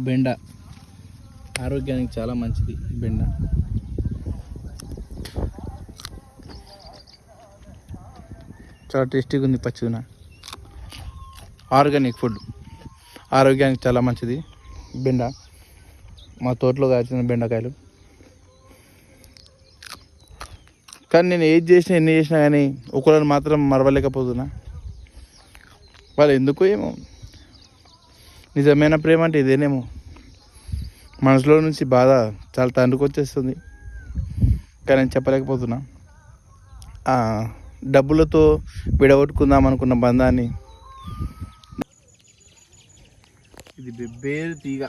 బెండ ఆరోగ్యానికి చాలా మంచిది. బెండ చాలా టేస్టీగా ఉంది. పచ్చిదిన ఆర్గానిక్ ఫుడ్, ఆరోగ్యానికి చాలా మంచిది బెండ. మా తోటలో కాచిన బెండకాయలు. కానీ నేను ఏది చేసినా ఎన్ని చేసినా కానీ ఒకళ్ళని మాత్రం మరవలేకపోతున్నా. వాళ్ళు ఎందుకో ఏమో, నిజమైన ప్రేమ అంటే ఇదేనేమో. మనసులో నుంచి బాధ చాలా తండ్రికొచ్చేస్తుంది, కానీ నేను చెప్పలేకపోతున్నా. డబ్బులతో విడగొట్టుకుందాం అనుకున్న బంధాన్ని. ఇది బెబ్బేరు తీగ.